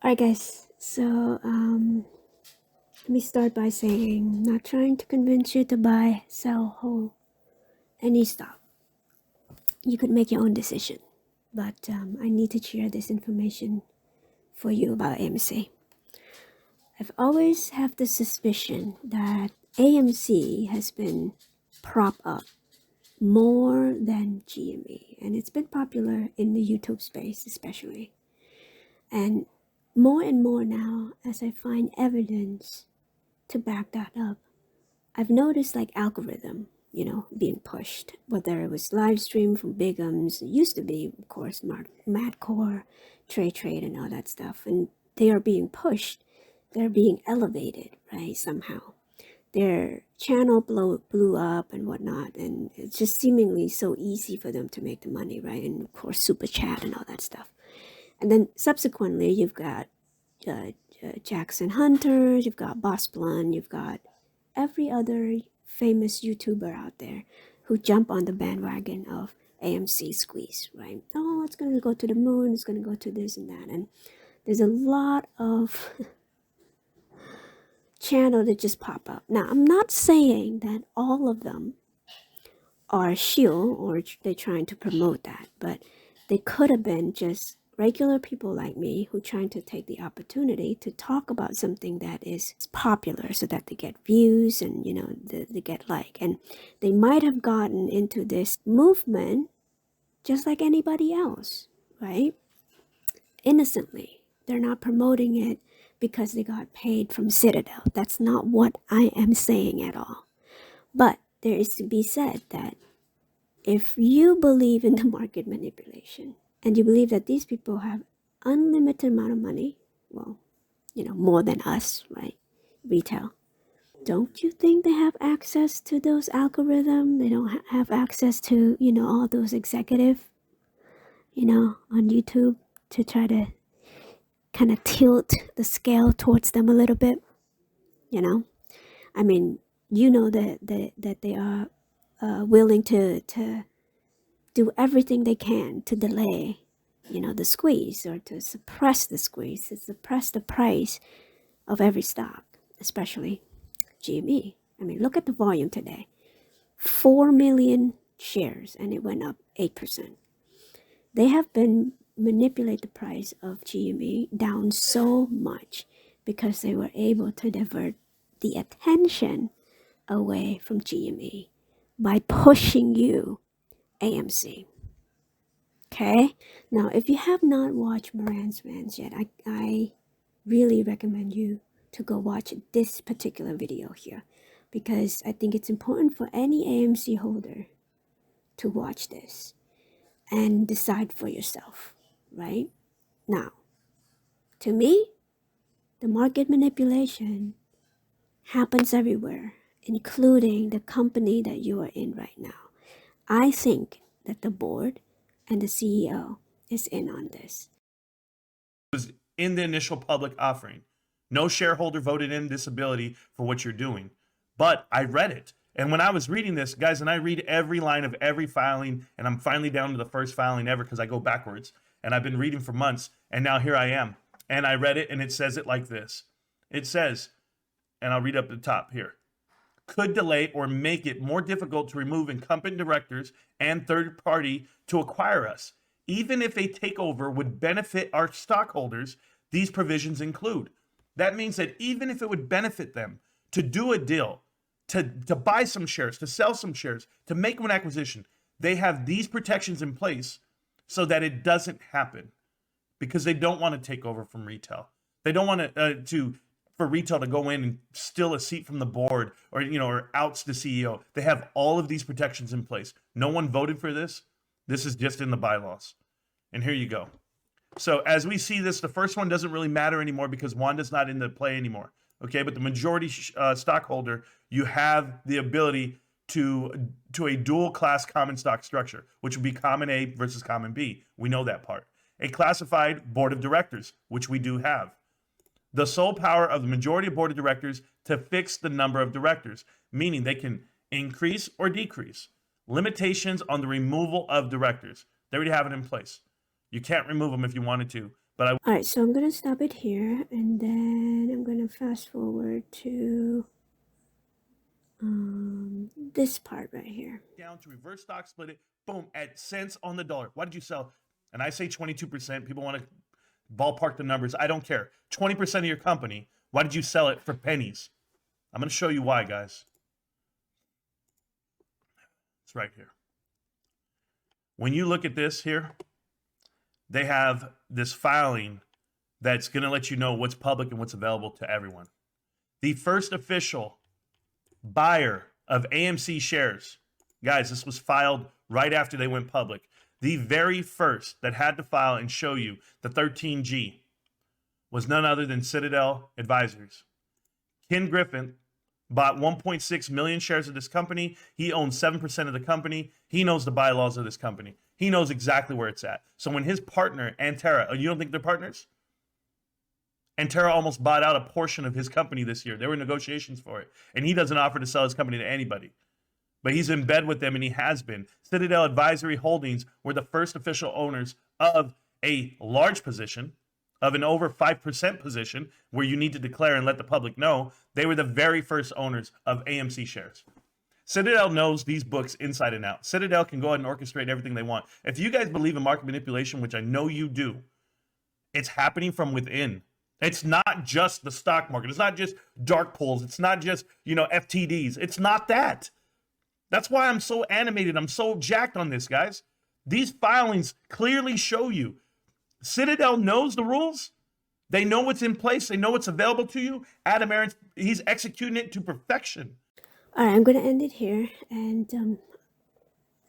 Alright, guys. So, let me start by saying, not trying to convince you to buy, sell, hold any stock. You could make your own decision, but I need to share this information for you about AMC. I've always had the suspicion that AMC has been propped up more than GME, and it's been popular in the YouTube space, especially. And more now, as I find evidence to back that up, I've noticed like algorithm, being pushed, whether it was live stream from Bigums, it used to be, of course, Madcore, Trade, and all that stuff. And they are being pushed. They're being elevated, right, somehow. Their channel blew up and whatnot. And it's just seemingly so easy for them to make the money, right? And of course, super chat and all that stuff. And then subsequently, you've got Jackson Hunter, you've got Boss Blunt, you've got every other famous YouTuber out there who jump on the bandwagon of AMC squeeze, right? Oh, it's going to go to the moon, it's going to go to this and that. And there's a lot of channel that just pop up. Now, I'm not saying that all of them are shield or they're trying to promote that, but they could have been just regular people like me who trying to take the opportunity to talk about something that is popular so that they get views and they get like, and they might have gotten into this movement just like anybody else, right? Innocently. They're not promoting it because they got paid from Citadel. That's not what I am saying at all. But there is to be said that if you believe in the market manipulation and you believe that these people have unlimited amount of money, well, more than us, right? Retail. Don't you think they have access to those algorithms? They don't have access to, all those executive, on YouTube to try to kind of tilt the scale towards them a little bit, I mean, that they are willing to do everything they can to delay, the squeeze or to suppress the squeeze, to suppress the price of every stock, especially GME. I mean, look at the volume today. 4 million shares and it went up 8%. They have been manipulate the price of GME down so much because they were able to divert the attention away from GME by pushing you AMC. Okay? Now, if you have not watched Moran's Rants yet, I really recommend you to go watch this particular video here because I think it's important for any AMC holder to watch this and decide for yourself, right? Now, to me, the market manipulation happens everywhere, including the company that you are in right now. I think that the board and the CEO is in on this. Was in the initial public offering. No shareholder voted in this ability for what you're doing. But I read it. And when I was reading this, guys, and I read every line of every filing, and I'm finally down to the first filing ever because I go backwards. And I've been reading for months, and now here I am. And I read it, and it says it like this. It says, and I'll read up the top here, could delay or make it more difficult to remove incumbent directors and third party to acquire us. Even if a takeover would benefit our stockholders, these provisions include. That means that even if it would benefit them to do a deal, to buy some shares, to sell some shares, to make an acquisition, they have these protections in place so that it doesn't happen because they don't want to take over from retail. They don't want for retail to go in and steal a seat from the board or outs the CEO. They have all of these protections in place. No one voted for this. This is just in the bylaws. And here you go. So as we see this, the first one doesn't really matter anymore because Wanda's not in the play anymore. Okay, but the majority stockholder, you have the ability to a dual class common stock structure, which would be common A versus common B. We know that part. A classified board of directors, which we do have. The sole power of the majority of board of directors to fix the number of directors, meaning they can increase or decrease. Limitations on the removal of directors. They already have it in place. You can't remove them if you wanted to, But I All right, so I'm gonna stop it here, and then I'm gonna fast forward to this part right here. down to reverse stock split it, boom, at cents on the dollar. Why did you sell? And I say 22%. People want to ballpark the numbers. I don't care. 20% of your company. Why did you sell it for pennies? I'm going to show you why, guys. It's right here. When you look at this here, they have this filing that's going to let you know what's public and what's available to everyone. The first official buyer of AMC shares, guys, this was filed right after they went public. The very first that had to file and show you the 13G was none other than Citadel Advisors. Ken Griffin bought 1.6 million shares of this company. He owns 7% of the company. He knows the bylaws of this company. He knows exactly where it's at. So when his partner, Antera, you don't think they're partners? Antera almost bought out a portion of his company this year. There were negotiations for it. And he doesn't offer to sell his company to anybody. But he's in bed with them, and he has been. Citadel Advisory Holdings were the first official owners of a large position, of an over 5% position, where you need to declare and let the public know. They were the very first owners of AMC shares. Citadel knows these books inside and out. Citadel can go ahead and orchestrate everything they want. If you guys believe in market manipulation, which I know you do, it's happening from within. It's not just the stock market. It's not just dark pools. It's not just, FTDs. It's not that. That's why I'm so animated. I'm so jacked on this, guys. These filings clearly show you Citadel knows the rules. They know what's in place. They know what's available to you. Adam Aaron, he's executing it to perfection. All right, I'm gonna end it here, and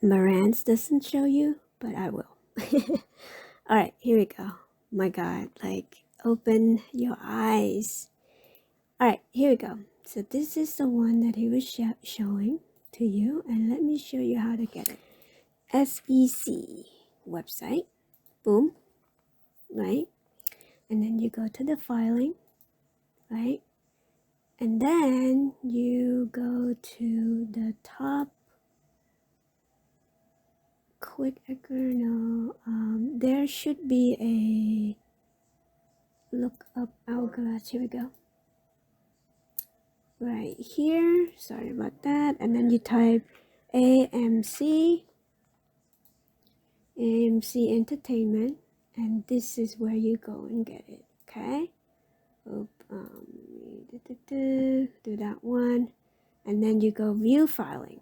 Marantz doesn't show you, but I will. All right, here we go. My God, open your eyes. All right, here we go. So this is the one that he was showing to you, and let me show you how to get it. SEC website, boom, right? And then you go to the filing, right? And then you go to the top. There should be a look up hourglass. Here we go. Right here. Sorry about that. And then you type AMC Entertainment, and this is where you go and get it. Okay. Do that one, and then you go view filing.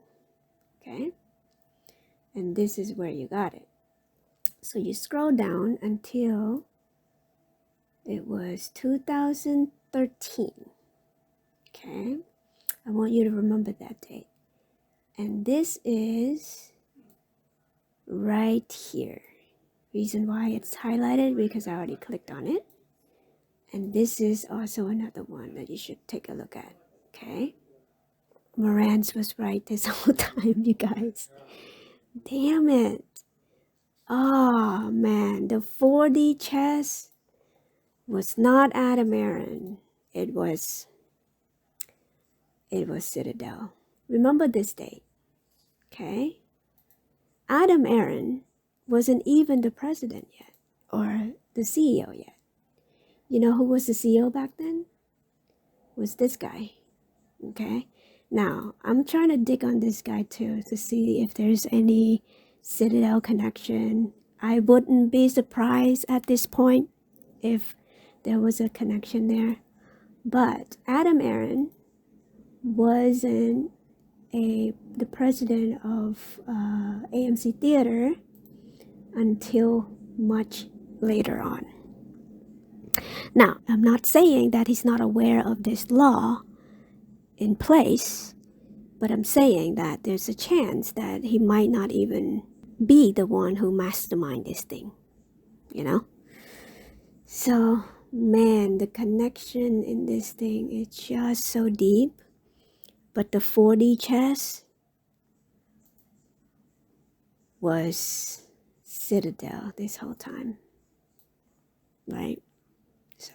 Okay. And this is where you got it. So you scroll down until it was 2013. Okay. I want you to remember that date. And this is right here. Reason why it's highlighted, because I already clicked on it. And this is also another one that you should take a look at. Okay. Marantz was right this whole time, you guys. Damn it. Oh man, the 4D chess was not Adam Aaron. It was Citadel. Remember this date. Okay? Adam Aaron wasn't even the president yet, or the CEO yet. You know who was the CEO back then? Was this guy. Okay? Now, I'm trying to dig on this guy too to see if there's any Citadel connection. I wouldn't be surprised at this point if there was a connection there. But Adam Aaron wasn't the president of AMC Theater until much later on. Now, I'm not saying that he's not aware of this law in place, but I'm saying that there's a chance that he might not even be the one who mastermind this thing, So, man, the connection in this thing is just so deep. But the 4D chess was Citadel this whole time, right? So,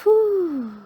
whew.